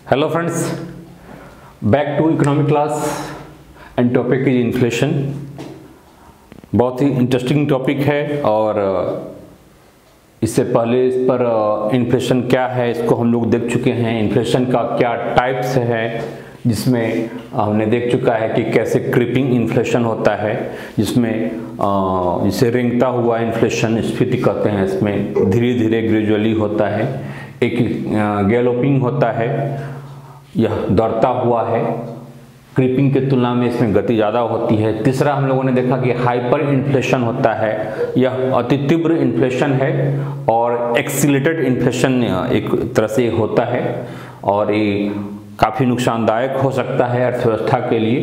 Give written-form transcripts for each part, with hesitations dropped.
Hello friends, back to economic class and topic is inflation. बहुत ही interesting topic है और इससे पहले इस पर इन्फ्लेशन क्या है इसको हम लोग देख चुके हैं। इन्फ्लेशन का क्या टाइप्स है जिसमें हमने देख चुका है कि कैसे क्रीपिंग इन्फ्लेशन होता है, जिसमें जिसे रेंगता हुआ इन्फ्लेशन स्फीति कहते हैं। इसमें धीरे धीरे ग्रेजुअली होता है। एक गैलोपिंग होता है, यह दौड़ता हुआ है। क्रीपिंग की तुलना में इसमें गति ज़्यादा होती है। तीसरा हम लोगों ने देखा कि हाइपर इन्फ्लेशन होता है, यह अति तीव्र इन्फ्लेशन है और एक्सीलरेटेड इन्फ्लेशन एक तरह से होता है और ये काफ़ी नुकसानदायक हो सकता है अर्थव्यवस्था के लिए,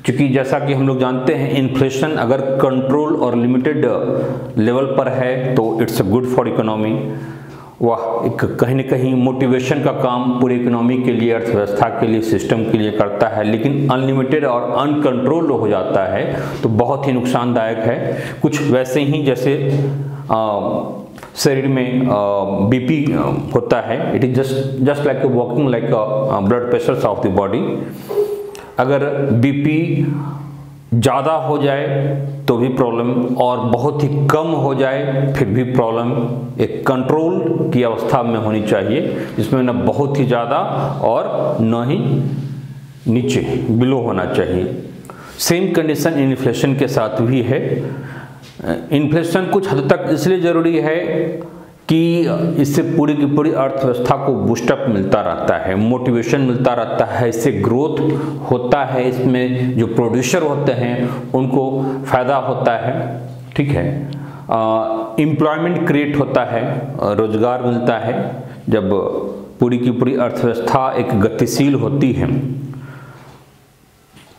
क्योंकि जैसा कि हम लोग जानते हैं इन्फ्लेशन अगर कंट्रोल और लिमिटेड लेवल पर है तो इट्स गुड फॉर इकोनॉमी। वह एक कहीं न कहीं मोटिवेशन का काम पूरी इकोनॉमी के लिए, अर्थव्यवस्था के लिए, सिस्टम के लिए करता है। लेकिन अनलिमिटेड और अनकंट्रोल्ड हो जाता है तो बहुत ही नुकसानदायक है। कुछ वैसे ही जैसे शरीर में बीपी होता है, it is just like walking like blood pressure of the body. अगर बीपी ज़्यादा हो जाए तो भी प्रॉब्लम और बहुत ही कम हो जाए फिर भी प्रॉब्लम। एक कंट्रोल की अवस्था में होनी चाहिए जिसमें न बहुत ही ज़्यादा और न ही नीचे बिलो होना चाहिए। सेम कंडीशन इन्फ्लेशन के साथ भी है। इन्फ्लेशन कुछ हद तक इसलिए ज़रूरी है कि इससे पूरी की पूरी अर्थव्यवस्था को बूस्टअप मिलता रहता है, मोटिवेशन मिलता रहता है, इससे ग्रोथ होता है, इसमें जो प्रोड्यूसर होते हैं उनको फ़ायदा होता है। ठीक है, एम्प्लॉयमेंट क्रिएट होता है, रोजगार मिलता है। जब पूरी की पूरी अर्थव्यवस्था एक गतिशील होती है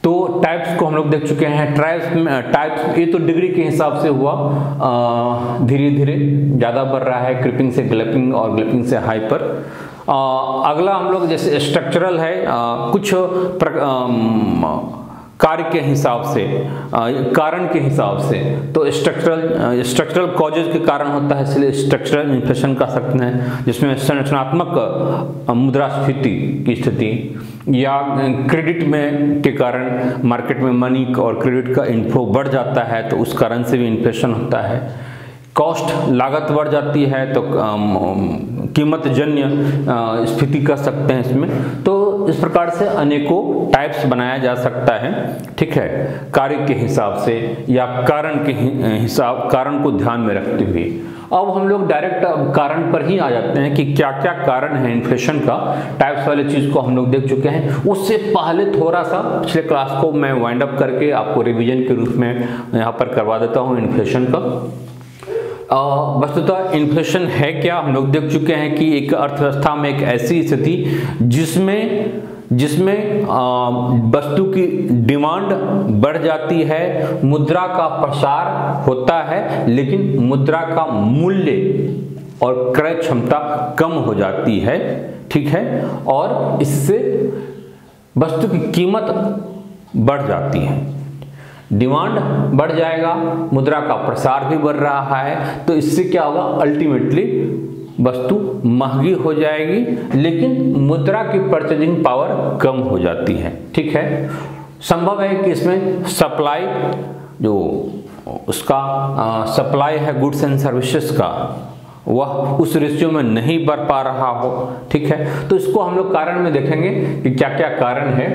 तो टाइप्स को हम लोग देख चुके हैं। टाइप्स ये तो डिग्री के हिसाब से हुआ, धीरे धीरे ज़्यादा बढ़ रहा है, क्रीपिंग से ग्लैपिंग और ग्लैपिंग से हाइपर। अगला हम लोग जैसे स्ट्रक्चरल है, कुछ कार्य के हिसाब से, कारण के हिसाब से, तो स्ट्रक्चरल कॉजेज के कारण होता है, इसलिए स्ट्रक्चरल इन्फ्लेशन कह सकते हैं, जिसमें संरचनात्मक मुद्रास्फीति की स्थिति या क्रेडिट में के कारण मार्केट में मनी और क्रेडिट का इनफ्लो बढ़ जाता है तो उस कारण से भी इन्फ्लेशन होता है। कॉस्ट लागत बढ़ जाती है तो कीमत जन्य स्फीति कर सकते हैं इसमें। तो इस प्रकार से अनेकों टाइप्स बनाया जा सकता है। ठीक है, कार्य के हिसाब से या कारण को ध्यान में रखते हुए। अब हम लोग डायरेक्ट कारण पर ही आ जाते हैं कि क्या क्या कारण है इन्फ्लेशन का। टाइप्स वाले चीज़ को हम लोग देख चुके हैं। उससे पहले थोड़ा सा पिछले क्लास को मैं वाइंड अप करके आपको रिवीजन के रूप में यहाँ पर करवा देता हूँ इन्फ्लेशन का। वस्तुतः इन्फ्लेशन है क्या, हम लोग देख चुके हैं कि एक अर्थव्यवस्था में एक ऐसी स्थिति जिसमें वस्तु की डिमांड बढ़ जाती है, मुद्रा का प्रसार होता है, लेकिन मुद्रा का मूल्य और क्रय क्षमता कम हो जाती है। ठीक है, और इससे वस्तु की कीमत बढ़ जाती है। डिमांड बढ़ जाएगा, मुद्रा का प्रसार भी बढ़ रहा है, तो इससे क्या होगा, अल्टीमेटली वस्तु महंगी हो जाएगी, लेकिन मुद्रा की परचेजिंग पावर कम हो जाती है। ठीक है, संभव है कि इसमें सप्लाई जो उसका सप्लाई है गुड्स एंड सर्विसेज का, वह उस रेशियो में नहीं बढ़ पा रहा हो। ठीक है, तो इसको हम लोग कारण में देखेंगे कि क्या क्या कारण है।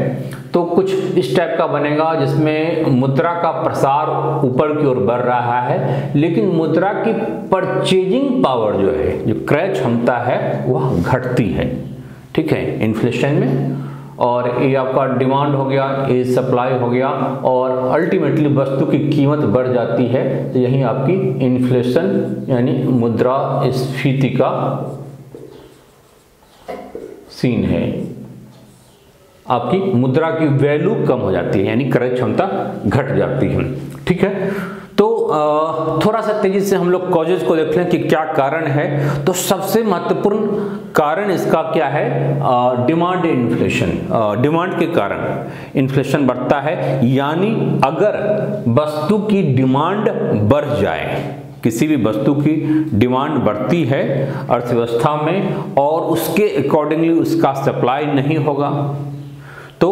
तो कुछ इस टाइप का बनेगा जिसमें मुद्रा का प्रसार ऊपर की ओर बढ़ रहा है, लेकिन मुद्रा की परचेजिंग पावर जो है, जो क्रय क्षमता है, वह घटती है। ठीक है, इन्फ्लेशन में। और ये आपका डिमांड हो गया, ये सप्लाई हो गया और अल्टीमेटली वस्तु की कीमत बढ़ जाती है। तो यही आपकी इन्फ्लेशन यानी मुद्रास्फीति का सीन है। आपकी मुद्रा की वैल्यू कम हो जाती है, यानी क्रय क्षमता घट जाती है। ठीक है, तो थोड़ा सा तेजी से हम लोग कॉजेज को देख लें कि क्या कारण है। तो सबसे महत्वपूर्ण कारण इसका क्या है, डिमांड इन्फ्लेशन। डिमांड के कारण इन्फ्लेशन बढ़ता है, यानी अगर वस्तु की डिमांड बढ़ जाए, किसी भी वस्तु की डिमांड बढ़ती है अर्थव्यवस्था में और उसके अकॉर्डिंगली उसका सप्लाई नहीं होगा तो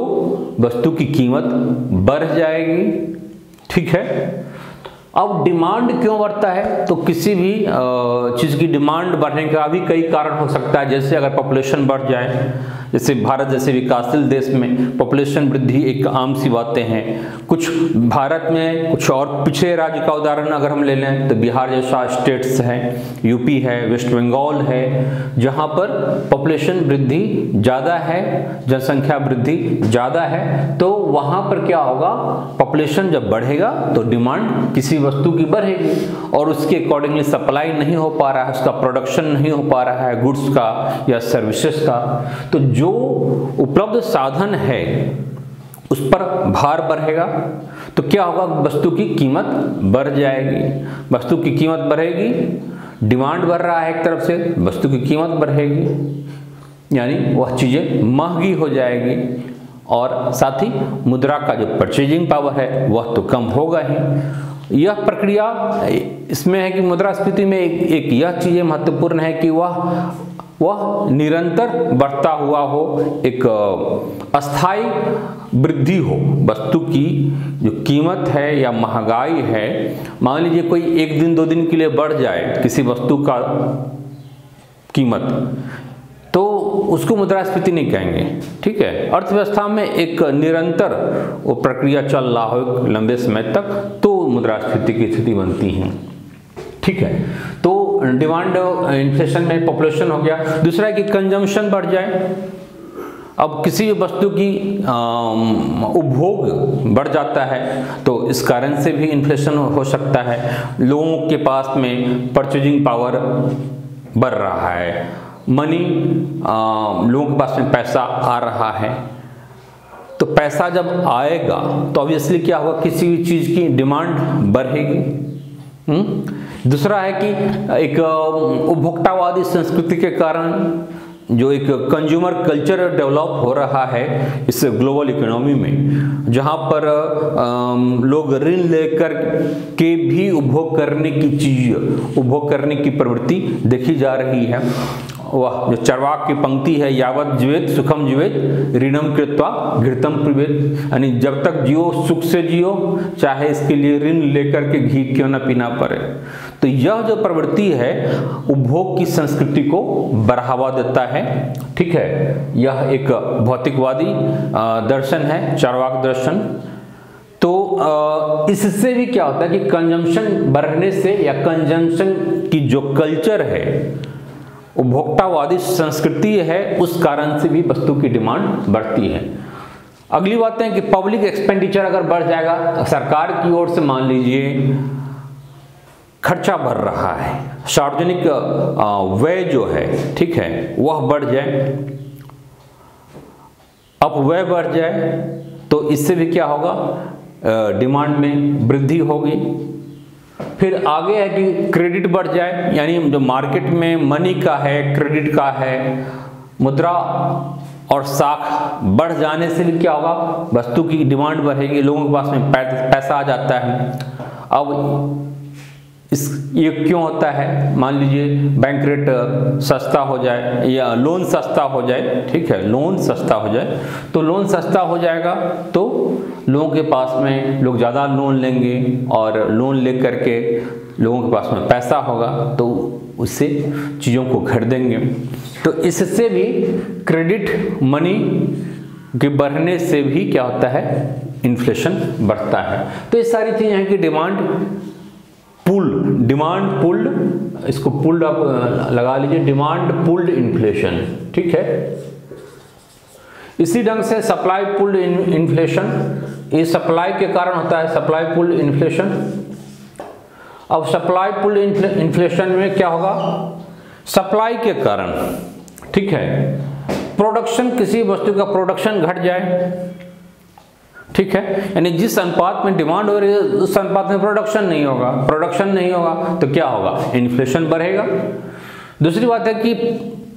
वस्तु की कीमत बढ़ जाएगी। ठीक है, अब डिमांड क्यों बढ़ता है? तो किसी भी चीज़ की डिमांड बढ़ने का भी कई कारण हो सकता है। जैसे अगर पॉपुलेशन बढ़ जाए, जैसे भारत जैसे विकासशील देश में पॉपुलेशन वृद्धि एक आम सी बातें हैं। कुछ भारत में कुछ और पिछड़े राज्य का उदाहरण अगर हम ले लें तो बिहार जैसा स्टेट्स है, यूपी है, वेस्ट बंगाल है, जहाँ पर पॉपुलेशन वृद्धि ज़्यादा है, जनसंख्या वृद्धि ज़्यादा है, तो वहाँ पर क्या होगा, पॉपुलेशन जब बढ़ेगा तो डिमांड किसी वस्तु की बढ़ेगी और उसके अकॉर्डिंगली सप्लाई नहीं हो पा रहा है, उसका प्रोडक्शन नहीं हो पा रहा है गुड्स का या सर्विसेज का, तो जो उपलब्ध साधन है उस पर भार बढ़ेगा तो क्या होगा, वस्तु की कीमत बढ़ जाएगी। वस्तु की कीमत बढ़ेगी, डिमांड बढ़ रहा है एक तरफ से, वस्तु की कीमत बढ़ेगी यानी वह चीज़ें महंगी हो जाएगी और साथ ही मुद्रा का जो परचेजिंग पावर है वह तो कम होगा ही। यह प्रक्रिया इसमें है कि मुद्रास्फीति में एक यह चीज़ महत्वपूर्ण है कि वह निरंतर बढ़ता हुआ हो, एक अस्थाई वृद्धि हो। वस्तु की जो कीमत है या महंगाई है, मान लीजिए कोई एक दिन दो दिन के लिए बढ़ जाए किसी वस्तु का कीमत, तो उसको मुद्रास्फीति नहीं कहेंगे। ठीक है, अर्थव्यवस्था में एक निरंतर वो प्रक्रिया चल रहा हो लंबे समय तक तो मुद्रास्फीति की स्थिति बनती है। ठीक है, तो डिमांड इन्फ्लेशन में पॉपुलेशन हो गया। दूसरा है कि कंजम्पशन बढ़ जाए। अब किसी वस्तु की उपभोग बढ़ जाता है तो इस कारण से भी इन्फ्लेशन हो सकता है। लोगों के पास में परचेजिंग पावर बढ़ रहा है, मनी, लोगों के पास में पैसा आ रहा है, तो पैसा जब आएगा तो ऑब्वियसली क्या होगा, किसी भी चीज़ की डिमांड बढ़ेगी। दूसरा है कि एक उपभोक्तावादी संस्कृति के कारण जो एक कंज्यूमर कल्चर डेवलप हो रहा है इस ग्लोबल इकोनॉमी में, जहाँ पर लोग ऋण लेकर के भी उपभोग करने की प्रवृत्ति देखी जा रही है। वह जो चरवाक की पंक्ति है, यावत जीवेत सुखम जीवेत ऋणम कृत्वा घृतम पिबेत, यानी जब तक जियो सुख से जियो, चाहे इसके लिए ऋण लेकर के घी क्यों न पीना पड़े। तो यह जो प्रवृत्ति है उपभोग की संस्कृति को बढ़ावा देता है। ठीक है, यह एक भौतिकवादी दर्शन है, चरवाक दर्शन। तो इससे भी क्या होता है कि कंजम्पशन बढ़ने से या कंजम्पशन की जो कल्चर है, उपभोक्तावादी संस्कृति है, उस कारण से भी वस्तु की डिमांड बढ़ती है। अगली बात है कि पब्लिक एक्सपेंडिचर अगर बढ़ जाएगा, सरकार की ओर से मान लीजिए खर्चा बढ़ रहा है, सार्वजनिक व्यय जो है, ठीक है, वह बढ़ जाए, अपव्यय बढ़ जाए तो इससे भी क्या होगा, डिमांड में वृद्धि होगी। फिर आगे है कि क्रेडिट बढ़ जाए, यानी जो मार्केट में मनी का है, क्रेडिट का है, मुद्रा और साख बढ़ जाने से भी क्या होगा, वस्तु की डिमांड बढ़ेगी, लोगों के पास में पैसा आ जाता है। अब ये क्यों होता है, मान लीजिए बैंक रेट सस्ता हो जाए या लोन सस्ता हो जाए, ठीक है, लोन सस्ता हो जाए, तो लोन सस्ता हो जाएगा तो लोगों के पास में लोग ज़्यादा लोन लेंगे और लोन ले करके लोगों के पास में पैसा होगा तो उससे चीज़ों को खरीदेंगे। तो इससे भी क्रेडिट मनी के बढ़ने से भी क्या होता है, इन्फ्लेशन बढ़ता है। तो ये सारी चीज़ें हैं कि डिमांड पुल्ड, इसको पुल्ड आप लगा लीजिए, डिमांड पुल्ड इन्फ्लेशन। ठीक है, इसी ढंग से सप्लाई पुल्ड इन्फ्लेशन, ये सप्लाई के कारण होता है, सप्लाई पुल्ड इन्फ्लेशन। अब सप्लाई पुल्ड इन्फ्लेशन में क्या होगा, सप्लाई के कारण, ठीक है, प्रोडक्शन, किसी वस्तु का प्रोडक्शन घट जाए, ठीक है, यानी जिस अनुपात में डिमांड हो रही है उस अनुपात में प्रोडक्शन नहीं होगा, तो क्या होगा, इन्फ्लेशन बढ़ेगा। दूसरी बात है कि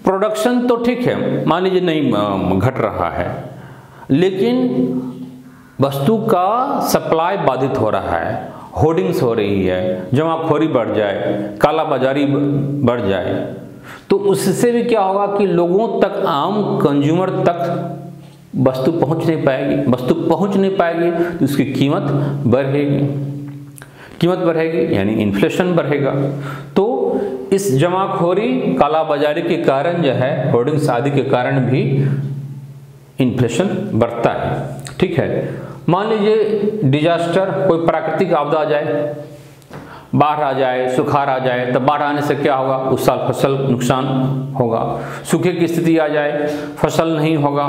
प्रोडक्शन तो ठीक है, मान लीजिए नहीं घट रहा है, लेकिन वस्तु का सप्लाई बाधित हो रहा है, होर्डिंग्स हो रही है, जमाखोरी बढ़ जाए, काला बाजारी बढ़ जाए, तो उससे भी क्या होगा कि लोगों तक, आम कंज्यूमर तक वस्तु पहुंच नहीं पाएगी। वस्तु पहुंच नहीं पाएगी तो उसकी कीमत बढ़ेगी, कीमत बढ़ेगी यानी इन्फ्लेशन बढ़ेगा। तो इस जमाखोरी, काला बाजारी के कारण जो है, होर्डिंग्स आदि के कारण भी इन्फ्लेशन बढ़ता है। ठीक है, मान लीजिए डिजास्टर, कोई प्राकृतिक आपदा आ जाए, बाढ़ आ जाए, सुखाड़ आ जाए, तो बाढ़ आने से क्या होगा, उस साल फसल नुकसान होगा। सूखे की स्थिति आ जाए, फसल नहीं होगा,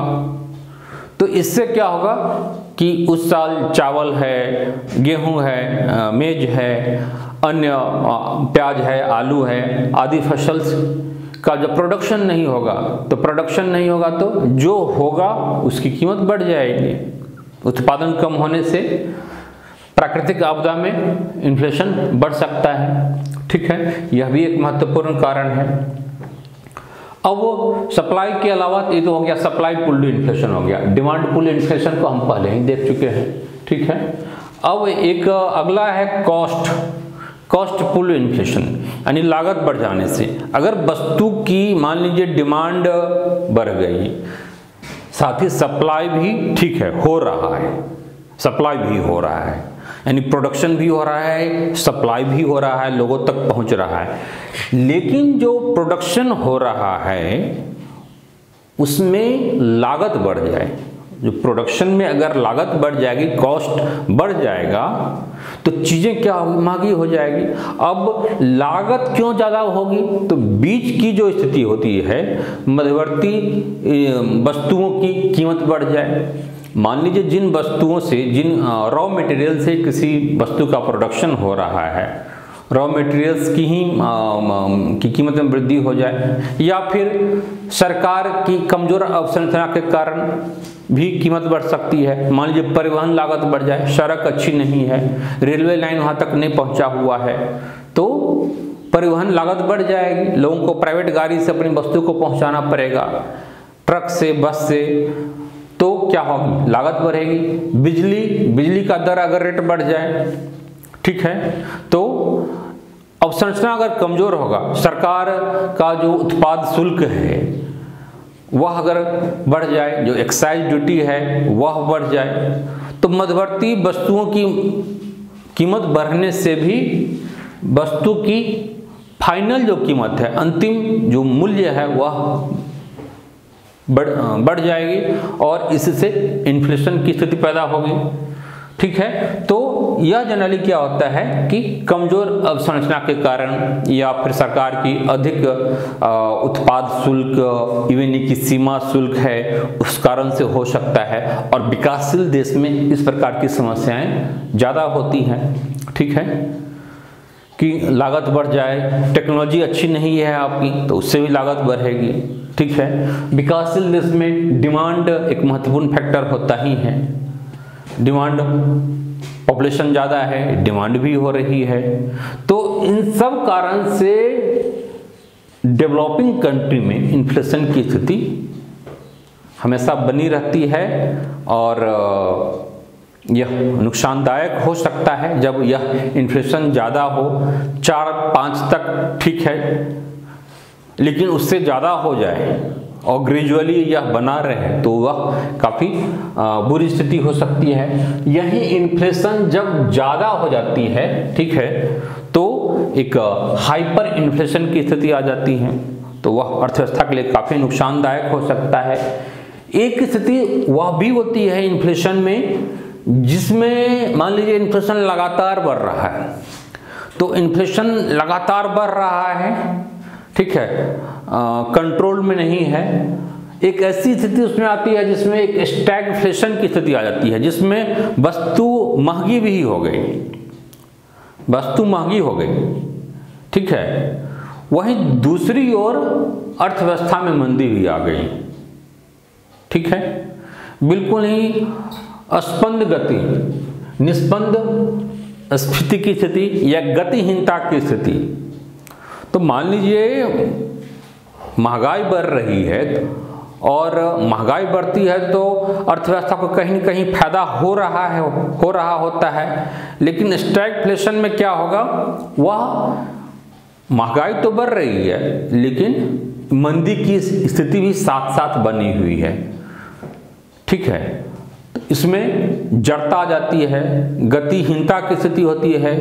तो इससे क्या होगा कि उस साल चावल है, गेहूं है, मेज है, अन्य प्याज है, आलू है, आदि फसल का जब प्रोडक्शन नहीं होगा, तो प्रोडक्शन नहीं होगा तो जो होगा उसकी कीमत बढ़ जाएगी। उत्पादन कम होने से प्राकृतिक आपदा में इन्फ्लेशन बढ़ सकता है। ठीक है, यह भी एक महत्वपूर्ण कारण है। अब वो सप्लाई के अलावा, ये तो हो गया सप्लाई पुल्ड इन्फ्लेशन हो गया, डिमांड पुल इन्फ्लेशन को हम पहले ही देख चुके हैं। ठीक है, अब एक अगला है कॉस्ट पुल इन्फ्लेशन, यानी लागत बढ़ जाने से। अगर वस्तु की मान लीजिए डिमांड बढ़ गई, साथ ही सप्लाई भी ठीक है हो रहा है, सप्लाई भी हो रहा है, यानी प्रोडक्शन भी हो रहा है, सप्लाई भी हो रहा है, लोगों तक पहुंच रहा है, लेकिन जो प्रोडक्शन हो रहा है उसमें लागत बढ़ जाए, जो प्रोडक्शन में अगर लागत बढ़ जाएगी, कॉस्ट बढ़ जाएगा, तो चीज़ें क्या होगी, महंगी हो जाएगी। अब लागत क्यों ज़्यादा होगी, तो बीच की जो स्थिति होती है, मध्यवर्ती वस्तुओं की कीमत बढ़ जाए। मान लीजिए जिन वस्तुओं से, जिन रॉ मटेरियल से किसी वस्तु का प्रोडक्शन हो रहा है, रॉ मटेरियल्स की कीमत में वृद्धि हो जाए, या फिर सरकार की कमजोर अवसंरचना के कारण भी कीमत बढ़ सकती है। मान लीजिए परिवहन लागत बढ़ जाए, सड़क अच्छी नहीं है, रेलवे लाइन वहाँ तक नहीं पहुँचा हुआ है, तो परिवहन लागत बढ़ जाएगी, लोगों को प्राइवेट गाड़ी से अपनी वस्तु को पहुँचाना पड़ेगा, ट्रक से, बस से, तो क्या होगी, लागत बढ़ेगी। बिजली का दर अगर रेट बढ़ जाए, ठीक है, तो अवसंरचना अगर कमजोर होगा, सरकार का जो उत्पाद शुल्क है वह अगर बढ़ जाए, जो एक्साइज ड्यूटी है वह बढ़ जाए, तो मध्यवर्ती वस्तुओं की कीमत बढ़ने से भी वस्तु की फाइनल जो कीमत है, अंतिम जो मूल्य है वह बढ़ जाएगी और इससे इन्फ्लेशन की स्थिति पैदा होगी। ठीक है, तो यह जनरली क्या होता है कि कमजोर अवसंरचना के कारण या फिर सरकार की अधिक उत्पाद शुल्क, इवन की सीमा शुल्क है, उस कारण से हो सकता है। और विकासशील देश में इस प्रकार की समस्याएं ज़्यादा होती हैं। ठीक है, कि लागत बढ़ जाए, टेक्नोलॉजी अच्छी नहीं है आपकी तो उससे भी लागत बढ़ेगी। ठीक है, विकासशील देश में डिमांड एक महत्वपूर्ण फैक्टर होता ही है, डिमांड, पॉपुलेशन ज़्यादा है, डिमांड भी हो रही है, तो इन सब कारण से डेवलपिंग कंट्री में इन्फ्लेशन की स्थिति हमेशा बनी रहती है और यह नुकसानदायक हो सकता है जब यह इन्फ्लेशन ज़्यादा हो, 4-5 तक ठीक है, लेकिन उससे ज़्यादा हो जाए और ग्रेजुअली यह बना रहे तो वह काफ़ी बुरी स्थिति हो सकती है। यही इन्फ्लेशन जब ज़्यादा हो जाती है, ठीक है, तो एक हाइपर इन्फ्लेशन की स्थिति आ जाती है, तो वह अर्थव्यवस्था के लिए काफ़ी नुकसानदायक हो सकता है। एक स्थिति वह भी होती है इन्फ्लेशन में जिसमें मान लीजिए इन्फ्लेशन लगातार बढ़ रहा है, तो इन्फ्लेशन लगातार बढ़ रहा है, ठीक है, कंट्रोल में नहीं है। एक ऐसी स्थिति उसमें आती है जिसमें एक स्टैगफ्लेशन की स्थिति आ जाती है, जिसमें वस्तु महंगी भी हो गई, वस्तु महंगी हो गई, ठीक है, वहीं दूसरी ओर अर्थव्यवस्था में मंदी भी आ गई। ठीक है, बिल्कुल ही अस्पंद गति, निस्पंद स्फीति की स्थिति या गतिहीनता की स्थिति। तो मान लीजिए महंगाई बढ़ रही है और महंगाई बढ़ती है तो अर्थव्यवस्था को कहीं न कहीं फायदा हो रहा होता है। लेकिन स्टैगफ्लेशन में क्या होगा, वह महंगाई तो बढ़ रही है लेकिन मंदी की स्थिति भी साथ साथ बनी हुई है। ठीक है, तो इसमें जड़ता आ जाती है, गतिहीनता की स्थिति होती है,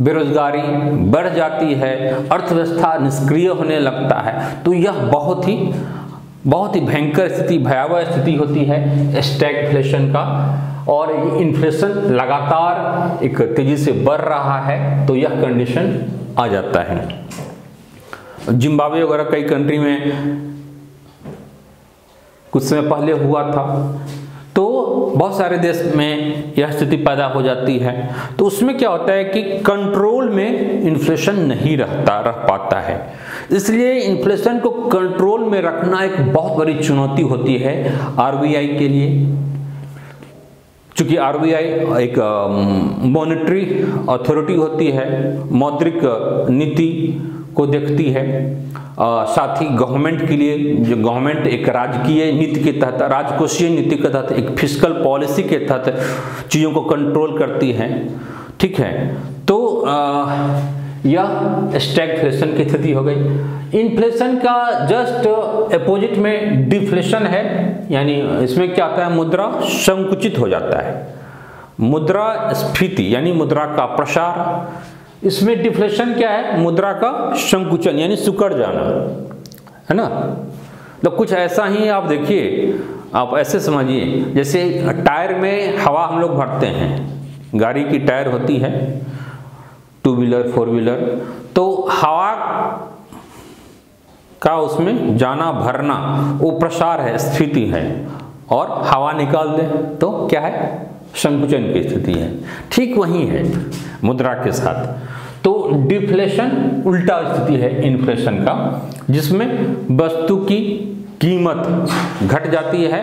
बेरोजगारी बढ़ जाती है, अर्थव्यवस्था निष्क्रिय होने लगता है। तो यह बहुत ही भयंकर स्थिति, भयावह स्थिति होती है स्टैगफ्लेशन का। और इन्फ्लेशन लगातार एक तेजी से बढ़ रहा है तो यह कंडीशन आ जाता है। जिम्बाब्वे वगैरह कई कंट्री में कुछ समय पहले हुआ था, तो बहुत सारे देश में यह स्थिति पैदा हो जाती है। तो उसमें क्या होता है कि कंट्रोल में इन्फ्लेशन नहीं रह पाता है। इसलिए इन्फ्लेशन को कंट्रोल में रखना एक बहुत बड़ी चुनौती होती है आरबीआई के लिए। चूंकि आरबीआई एक मॉनेटरी अथॉरिटी होती है, मौद्रिक नीति को देखती है, साथ ही गवर्नमेंट के लिए, जो गवर्नमेंट एक राजकीय नीति के तहत, राजकोषीय नीति के तहत, एक फिस्कल पॉलिसी के तहत चीज़ों को कंट्रोल करती है। ठीक है, तो यह स्टैगफ्लेशन की स्थिति हो गई। इन्फ्लेशन का जस्ट अपोजिट में डिफ्लेशन है, यानी इसमें क्या आता है, मुद्रा संकुचित हो जाता है, मुद्रास्फीति यानी मुद्रा का प्रसार। इसमें डिफ्लेशन क्या है, मुद्रा का संकुचन यानी सिकुड़ जाना, है ना। तो कुछ ऐसा ही आप देखिए, आप ऐसे समझिए जैसे टायर में हवा हम लोग भरते हैं, गाड़ी की टायर होती है, टू व्हीलर फोर व्हीलर, तो हवा का उसमें जाना भरना वो प्रसार है, स्फीति है, और हवा निकाल दे तो क्या है, संकुचन की स्थिति है। ठीक वही है मुद्रा के साथ। तो डिफ्लेशन उल्टा स्थिति है इन्फ्लेशन का, जिसमें वस्तु की कीमत घट जाती है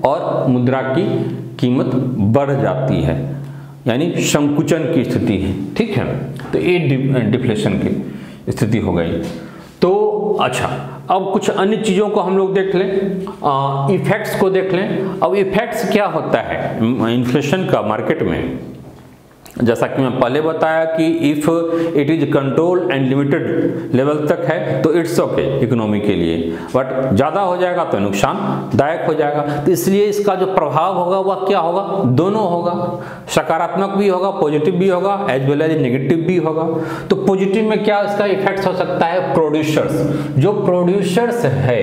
और मुद्रा की कीमत बढ़ जाती है, यानी संकुचन की स्थिति है। ठीक है, तो ये डिफ्लेशन की स्थिति हो गई। तो अच्छा, अब कुछ अन्य चीज़ों को हम लोग देख लें, इफेक्ट्स को देख लें। अब इफेक्ट्स क्या होता है इन्फ्लेशन का मार्केट में, जैसा कि मैं पहले बताया कि if it is control and limited level तक है तो इट्स ओके इकोनॉमी के लिए, बट ज़्यादा हो जाएगा तो नुकसानदायक हो जाएगा। तो इसलिए इसका जो प्रभाव होगा वह क्या होगा, दोनों होगा, सकारात्मक भी होगा, पॉजिटिव भी होगा, एज वेल एज नेगेटिव भी होगा। तो पॉजिटिव में क्या इसका इफेक्ट हो सकता है, प्रोड्यूसर्स, जो प्रोड्यूसर्स है,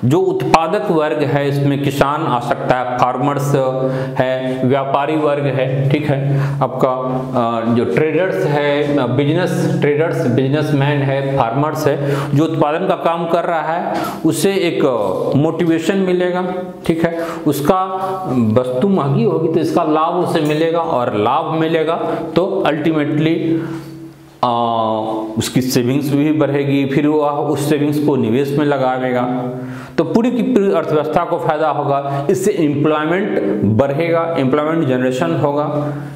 जो उत्पादक वर्ग है, इसमें किसान आ सकता है, फार्मर्स है, व्यापारी वर्ग है। ठीक है, आपका जो ट्रेडर्स है, बिजनेसमैन है, फार्मर्स है, जो उत्पादन का काम कर रहा है, उसे एक मोटिवेशन मिलेगा। ठीक है, उसका वस्तु महंगी होगी तो इसका लाभ उसे मिलेगा, और लाभ मिलेगा तो अल्टीमेटली उसकी सेविंग्स भी बढ़ेगी, फिर वह उस सेविंग्स को निवेश में लगाएगा, तो पूरी की पूरी अर्थव्यवस्था को फायदा होगा। इससे एम्प्लॉयमेंट बढ़ेगा, एम्प्लॉयमेंट जनरेशन होगा।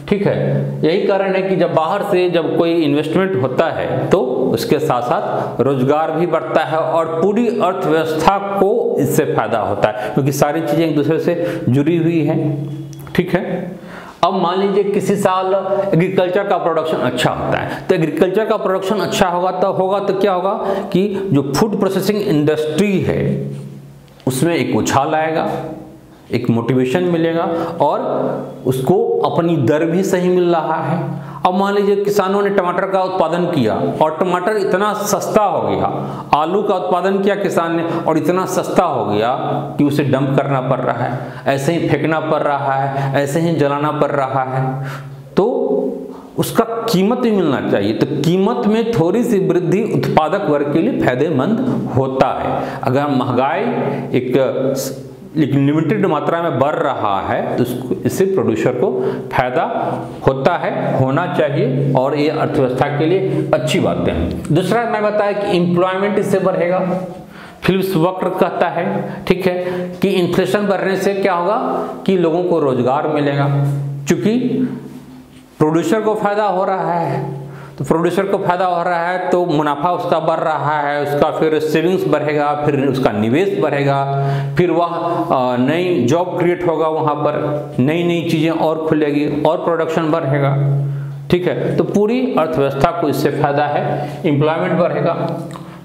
ठीक है, यही कारण है कि जब बाहर से जब कोई इन्वेस्टमेंट होता है तो उसके साथ साथ रोजगार भी बढ़ता है और पूरी अर्थव्यवस्था को इससे फायदा होता है, क्योंकि सारी चीजें एक दूसरे से जुड़ी हुई हैं। ठीक है, अब मान लीजिए किसी साल एग्रीकल्चर का प्रोडक्शन अच्छा होता है, तो एग्रीकल्चर का प्रोडक्शन अच्छा होगा तो क्या होगा कि जो फूड प्रोसेसिंग इंडस्ट्री है उसमें एक उछाल आएगा, एक मोटिवेशन मिलेगा, और उसको अपनी दर भी सही मिल रहा है। अब मान लीजिए किसानों ने टमाटर का उत्पादन किया और टमाटर इतना सस्ता हो गया, आलू का उत्पादन किया किसान ने और इतना सस्ता हो गया कि उसे डंप करना पड़ रहा है, ऐसे ही फेंकना पड़ रहा है, ऐसे ही जलाना पड़ रहा है, तो उसका कीमत भी मिलना चाहिए। तो कीमत में थोड़ी सी वृद्धि उत्पादक वर्ग के लिए फायदेमंद होता है। अगर महंगाई एक लेकिन लिमिटेड मात्रा में बढ़ रहा है तो इससे प्रोड्यूसर को फायदा होता है, होना चाहिए, और ये अर्थव्यवस्था के लिए अच्छी बातें हैं। दूसरा मैं बताया कि एम्प्लॉयमेंट इससे बढ़ेगा, फिलिप्स वक्र कहता है। ठीक है, कि इन्फ्लेशन बढ़ने से क्या होगा कि लोगों को रोजगार मिलेगा, क्योंकि प्रोड्यूसर को फायदा हो रहा है तो प्रोड्यूसर को फायदा हो रहा है तो मुनाफा उसका बढ़ रहा है, उसका फिर सेविंग्स बढ़ेगा, फिर उसका निवेश बढ़ेगा, फिर वह नई जॉब क्रिएट होगा, वहाँ पर नई नई चीज़ें और खुलेगी और प्रोडक्शन बढ़ेगा। ठीक है, तो पूरी अर्थव्यवस्था को इससे फायदा है, एम्प्लॉयमेंट बढ़ेगा।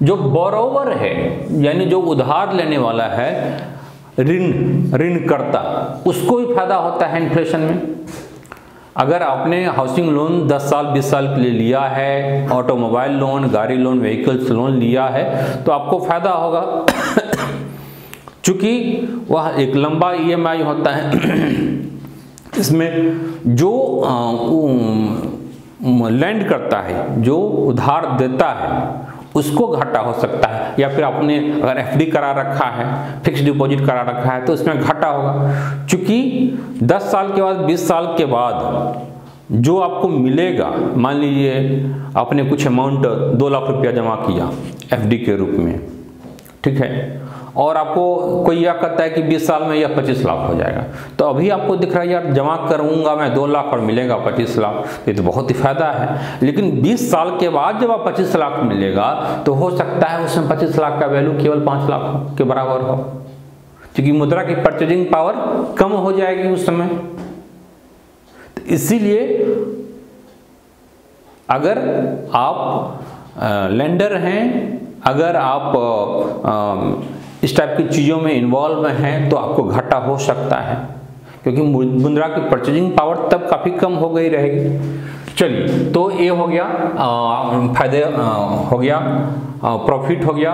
जो बोरोवर है यानी जो उधार लेने वाला है, ऋण करता, उसको भी फायदा होता है इन्फ्लेशन में। अगर आपने हाउसिंग लोन 10 साल 20 साल के लिए लिया है, ऑटोमोबाइल लोन, गाड़ी लोन, व्हीकल्स लोन लिया है, तो आपको फायदा होगा चूंकि वह एक लंबा EMI होता है। इसमें जो लैंड करता है, जो उधार देता है, उसको घाटा हो सकता है, या फिर आपने अगर FD करा रखा है, फिक्स डिपॉजिट करा रखा है, तो इसमें घाटा होगा। क्योंकि 10 साल के बाद 20 साल के बाद जो आपको मिलेगा, मान लीजिए आपने कुछ अमाउंट 2 लाख रुपया जमा किया FD के रूप में, ठीक है, और आपको कोई यह कहता है कि 20 साल में यह 25 लाख हो जाएगा, तो अभी आपको दिख रहा है यार जमा करूंगा मैं 2 लाख और मिलेगा 25 लाख, ये तो बहुत ही फायदा है। लेकिन 20 साल के बाद जब आप 25 लाख मिलेगा तो हो सकता है उसमें 25 लाख का वैल्यू केवल 5 लाख के बराबर हो, क्योंकि मुद्रा की परचेजिंग पावर कम हो जाएगी उस समय। तो इसीलिए अगर आप लेंडर हैं, अगर आप इस टाइप की चीज़ों में इन्वॉल्व हैं, तो आपको घाटा हो सकता है, क्योंकि मुद्रा की परचेजिंग पावर तब काफ़ी कम हो गई रहेगी। चलिए, तो ये हो गया फायदे, हो गया प्रॉफिट, हो गया।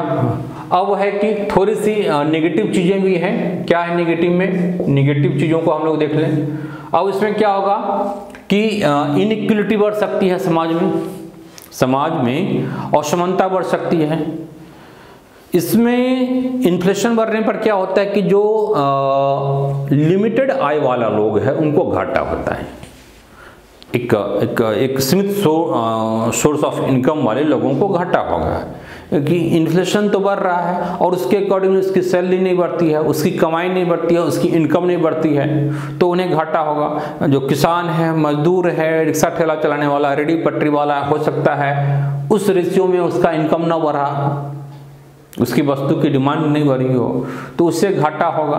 अब है कि थोड़ी सी नेगेटिव चीज़ें भी हैं। क्या है नेगेटिव में? नेगेटिव चीज़ों को हम लोग देख लें। अब इसमें क्या होगा कि इनइक्वलिटी बढ़ सकती है समाज में असमानता बढ़ सकती है। इसमें इन्फ्लेशन बढ़ने पर क्या होता है कि जो लिमिटेड आय वाला लोग है उनको घाटा होता है। एक सीमित सोर्स ऑफ इनकम वाले लोगों को घाटा होगा, क्योंकि इन्फ्लेशन तो बढ़ रहा है और उसके अकॉर्डिंग उसकी सैलरी नहीं बढ़ती है, उसकी कमाई नहीं बढ़ती है, उसकी इनकम नहीं बढ़ती है, तो उन्हें घाटा होगा। जो किसान है, मजदूर है, रिक्शा ठेला चलाने वाला, रेडी पटरी वाला, हो सकता है उस रेशियो में उसका इनकम ना बढ़ा, उसकी वस्तु की डिमांड नहीं बढ़ी हो, तो उससे घाटा होगा।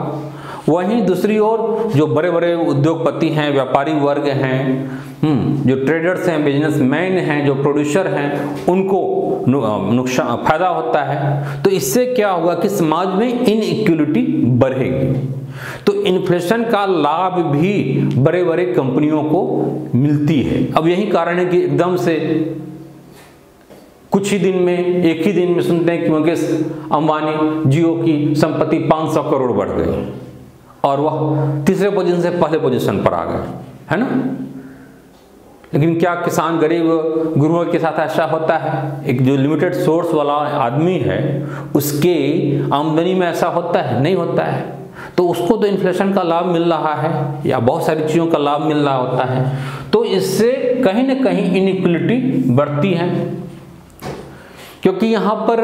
वहीं दूसरी ओर जो बड़े बड़े उद्योगपति हैं, व्यापारी वर्ग हैं, जो ट्रेडर्स हैं, बिजनेसमैन हैं, जो प्रोड्यूसर हैं, उनको नुकसान फायदा होता है। तो इससे क्या होगा कि समाज में इनइक्वलिटी बढ़ेगी। तो इन्फ्लेशन का लाभ भी बड़े बड़े कंपनियों को मिलती है। अब यही कारण है कि एकदम से कुछ ही दिन में, एक ही दिन में सुनते हैं कि मुकेश अंबानी, जियो की संपत्ति 500 करोड़ बढ़ गई और वह तीसरे पोजीशन से पहले पोजीशन पर आ गए, है ना। लेकिन क्या किसान गरीब गुरुओं के साथ ऐसा होता है? एक जो लिमिटेड सोर्स वाला आदमी है उसके आमदनी में ऐसा होता है? नहीं होता है। तो उसको तो इन्फ्लेशन का लाभ मिल रहा है या बहुत सारी चीज़ों का लाभ मिल रहा होता है। तो इससे कहीं ना कहीं इनइक्वलिटी बढ़ती है, क्योंकि यहाँ पर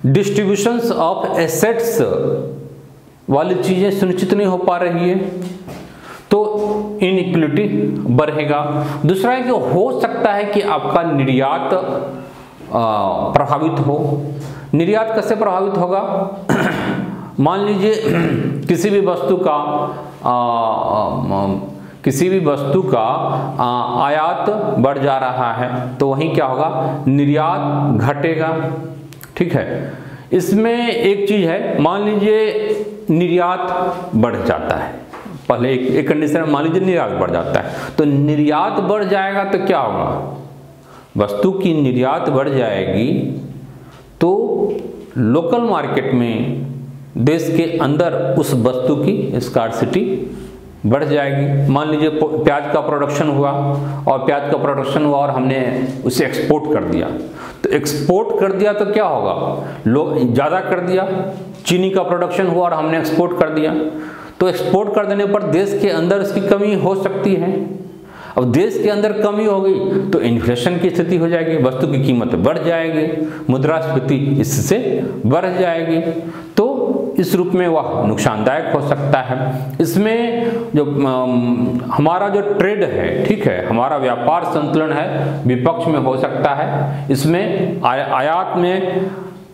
डिस्ट्रीब्यूशंस ऑफ एसेट्स वाली चीज़ें सुनिश्चित नहीं हो पा रही है, तो इनइक्वलिटी बढ़ेगा। दूसरा है कि हो सकता है कि आपका निर्यात प्रभावित हो। निर्यात कैसे प्रभावित होगा? मान लीजिए किसी भी वस्तु का आयात बढ़ जा रहा है, तो वहीं क्या होगा? निर्यात घटेगा। ठीक है, इसमें एक चीज़ है, मान लीजिए निर्यात बढ़ जाता है, पहले एक कंडीशन, मान लीजिए निर्यात बढ़ जाता है, तो निर्यात बढ़ जाएगा तो क्या होगा? वस्तु की निर्यात बढ़ जाएगी तो लोकल मार्केट में, देश के अंदर उस वस्तु की स्कार्सिटी बढ़ जाएगी। मान लीजिए प्याज का प्रोडक्शन हुआ और हमने उसे एक्सपोर्ट कर दिया, तो एक्सपोर्ट कर दिया तो क्या होगा? लोग ज़्यादा कर दिया। चीनी का प्रोडक्शन हुआ और हमने एक्सपोर्ट कर दिया, तो एक्सपोर्ट कर देने पर देश के अंदर इसकी कमी हो सकती है। अब देश के अंदर कमी हो गई तो इन्फ्लेशन की स्थिति हो जाएगी, वस्तु की कीमत बढ़ जाएगी, मुद्रास्फीति इससे बढ़ जाएगी। तो इस रूप में वह नुकसानदायक हो सकता है। इसमें जो हमारा जो ट्रेड है, ठीक है, हमारा व्यापार संतुलन है, विपक्ष में हो सकता है। इसमें आयात में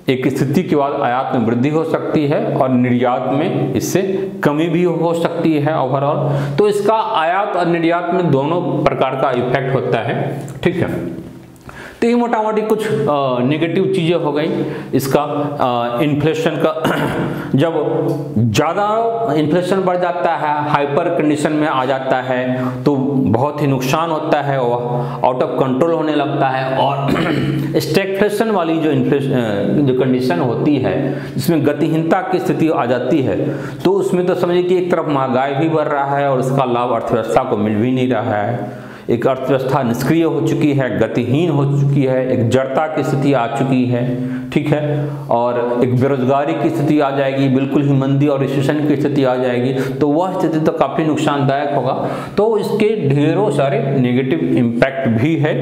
एक स्थिति के बाद आयात में वृद्धि हो सकती है और निर्यात में इससे कमी भी हो सकती है ओवरऑल। तो इसका आयात और निर्यात में दोनों प्रकार का इफेक्ट होता है, ठीक है। तो ये मोटा मोटी कुछ नेगेटिव चीज़ें हो गई इसका। इन्फ्लेशन का जब ज़्यादा इन्फ्लेशन बढ़ जाता है, हाइपर कंडीशन में आ जाता है, तो बहुत ही नुकसान होता है, वह आउट ऑफ कंट्रोल होने लगता है। और स्टैग्फ्लेशन वाली जो कंडीशन होती है, जिसमें गतिहीनता की स्थिति आ जाती है, तो उसमें तो समझिए कि एक तरफ महंगाई भी बढ़ रहा है और उसका लाभ अर्थव्यवस्था को मिल भी नहीं रहा है। एक अर्थव्यवस्था निष्क्रिय हो चुकी है, गतिहीन हो चुकी है, एक जड़ता की स्थिति आ चुकी है, ठीक है, और एक बेरोजगारी की स्थिति आ जाएगी, बिल्कुल ही मंदी और रिसेशन की स्थिति आ जाएगी। तो वह स्थिति तो काफ़ी नुकसानदायक होगा। तो इसके ढेरों सारे नेगेटिव इम्पैक्ट भी है।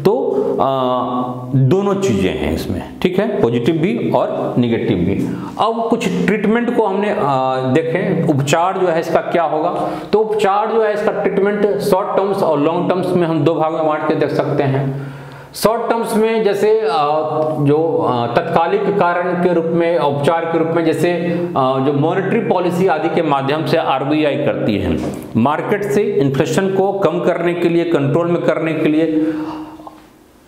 तो दोनों चीज़ें हैं इसमें, ठीक है, पॉजिटिव भी और निगेटिव भी। अब कुछ ट्रीटमेंट को हमने देखें, उपचार जो है इसका क्या होगा। तो उपचार जो है इसका ट्रीटमेंट शॉर्ट टर्म्स और लॉन्ग टर्म्स में हम दो भाग में बांट के देख सकते हैं। शॉर्ट टर्म्स में जैसे जो तत्कालिक कारण के रूप में, उपचार के रूप में, जैसे जो मॉनेटरी पॉलिसी आदि के माध्यम से आरबीआई करती है, मार्केट से इन्फ्लेशन को कम करने के लिए, कंट्रोल में करने के लिए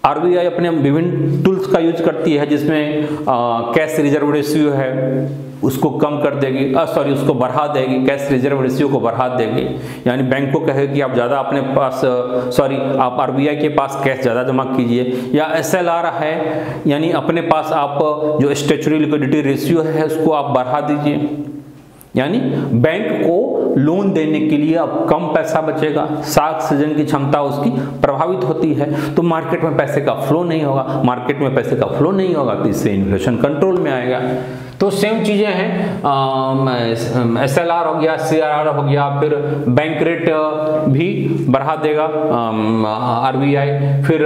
आरबीआई अपने विभिन्न टूल्स का यूज करती है, जिसमें कैश रिजर्व रेशियो है उसको कम कर देगी, उसको बढ़ा देगी, कैश रिजर्व रेशियो को बढ़ा देगी। यानी बैंक को कहेगी कि आप ज़्यादा अपने पास आप आरबीआई के पास कैश ज़्यादा जमा कीजिए, या एसएलआर है, यानी अपने पास आप जो स्टैट्यूटरी लिक्विडिटी रेशियो है उसको आप बढ़ा दीजिए। यानी बैंक को लोन देने के लिए अब कम पैसा बचेगा, साख सृजन की क्षमता उसकी प्रभावित होती है, तो मार्केट में पैसे का फ्लो नहीं होगा। मार्केट में पैसे का फ्लो नहीं होगा तो इससे इन्फ्लेशन कंट्रोल में आएगा। तो सेम चीज़ें हैं, एसएलआर हो गया, सीआरआर हो गया, फिर बैंक रेट भी बढ़ा देगा आरबीआई, फिर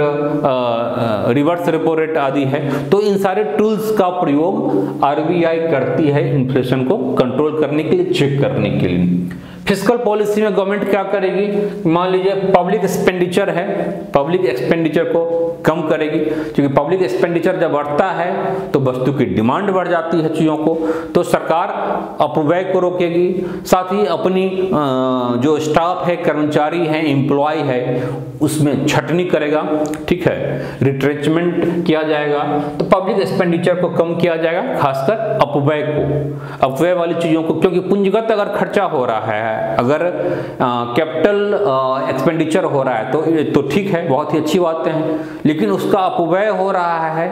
रिवर्स रेपो रेट आदि है। तो इन सारे टूल्स का प्रयोग आरबीआई करती है इन्फ्लेशन को कंट्रोल करने के लिए, चेक करने के लिए। फिस्कल पॉलिसी में गवर्नमेंट क्या करेगी, मान लीजिए पब्लिक एक्सपेंडिचर है, पब्लिक एक्सपेंडिचर को कम करेगी, क्योंकि पब्लिक एक्सपेंडिचर जब बढ़ता है तो वस्तु की डिमांड बढ़ जाती है चीज़ों को, तो सरकार अपव्यय को रोकेगी। साथ ही अपनी जो स्टाफ है, कर्मचारी है, एम्प्लॉय है, उसमें छटनी करेगा, ठीक है, रिट्रेचमेंट किया जाएगा। तो पब्लिक एक्सपेंडिचर को कम किया जाएगा, खासकर अपव्यय को, अपव्यय वाली चीज़ों को, क्योंकि पूंजीगत अगर खर्चा हो रहा है, अगर कैपिटल एक्सपेंडिचर हो रहा है तो ठीक है, बहुत ही अच्छी बातें हैं, लेकिन उसका अपव्यय हो रहा है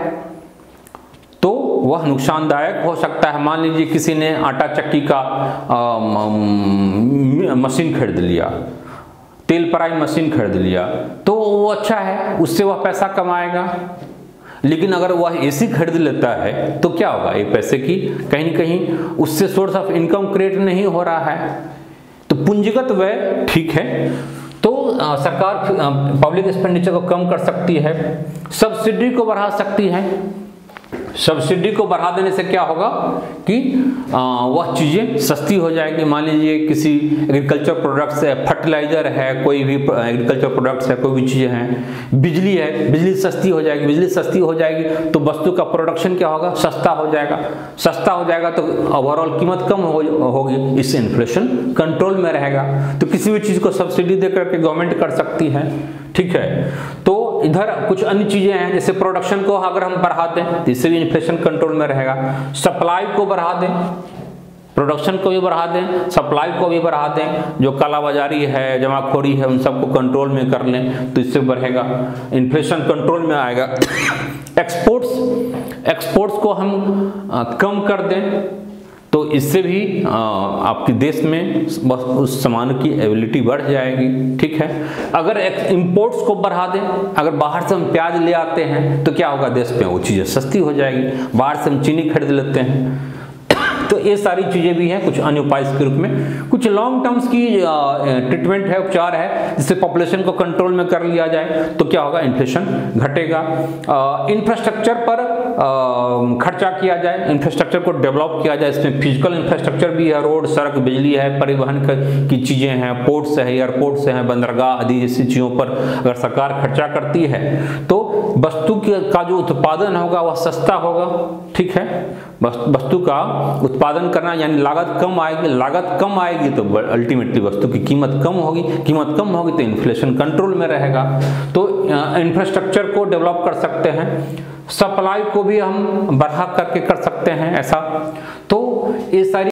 तो वह नुकसानदायक हो सकता है। मान लीजिए किसी ने आटा चक्की का मशीन खरीद लिया, तेल पराई मशीन खरीद लिया, तो वो अच्छा है, उससे वह पैसा कमाएगा। लेकिन अगर वह एसी खरीद लेता है तो क्या होगा, ये पैसे की कहीं न कहीं उससे सोर्स ऑफ इनकम क्रिएट नहीं हो रहा है। तो पूंजीगत व्यय ठीक है, तो सरकार पब्लिक एक्सपेंडिचर को कम कर सकती है, सब्सिडी को बढ़ा सकती है। सब्सिडी को बढ़ा देने से क्या होगा कि वह चीज़ें सस्ती हो जाएगी। मान लीजिए किसी एग्रीकल्चर प्रोडक्ट्स है, फर्टिलाइजर है, कोई भी एग्रीकल्चर प्रोडक्ट्स है, कोई भी चीज़ें हैं, बिजली है, बिजली सस्ती हो जाएगी। बिजली सस्ती हो जाएगी तो वस्तु का प्रोडक्शन क्या होगा, सस्ता हो जाएगा। सस्ता हो जाएगा तो ओवरऑल कीमत कम होगी, इससे इन्फ्लेशन कंट्रोल में रहेगा। तो किसी भी चीज़ को सब्सिडी दे करके गवर्नमेंट कर सकती है, ठीक है। तो इधर कुछ अन्य चीजें हैं, जैसे प्रोडक्शन को अगर हम बढ़ा दें तो इससे भी इन्फ्लेशन कंट्रोल में रहेगा। सप्लाई को बढ़ा दें, प्रोडक्शन को भी बढ़ा दें, सप्लाई को भी बढ़ा दें, जो कालाबाजारी है, जमाखोरी है, उन सबको कंट्रोल में कर लें तो इससे बढ़ेगा, इन्फ्लेशन कंट्रोल में आएगा। एक्सपोर्ट्स को हम कम कर दें तो इससे भी आपके देश में बस उस सामान की एबिलिटी बढ़ जाएगी, ठीक है। अगर इंपोर्ट्स को बढ़ा दें, अगर बाहर से हम प्याज ले आते हैं तो क्या होगा, देश में वो चीज़ें सस्ती हो जाएगी। बाहर से हम चीनी खरीद लेते हैं, तो ये सारी चीज़ें भी हैं कुछ अन्य उपाय के रूप में। कुछ लॉन्ग टर्म्स की ट्रीटमेंट है, उपचार है, जिससे पॉपुलेशन को कंट्रोल में कर लिया जाए तो क्या होगा, इन्फ्लेशन घटेगा। इंफ्रास्ट्रक्चर पर खर्चा किया जाए, इंफ्रास्ट्रक्चर को डेवलप किया जाए। इसमें फिजिकल इंफ्रास्ट्रक्चर भी है, रोड, सड़क, बिजली है, परिवहन की चीज़ें हैं, पोर्ट्स है, एयरपोर्ट्स हैं, बंदरगाह आदि जैसी चीज़ों पर अगर सरकार खर्चा करती है तो वस्तु का जो उत्पादन होगा वह सस्ता होगा। ठीक है, वस्तु का उत्पादन करना यानी लागत कम आएगी, लागत कम आएगी तो अल्टीमेटली वस्तु की कीमत कम होगी, कीमत कम होगी तो इन्फ्लेशन कंट्रोल में रहेगा। तो इंफ्रास्ट्रक्चर को डेवलप कर सकते हैं, सप्लाई को भी हम बढ़ा करके कर सकते हैं ऐसा। तो ये सारी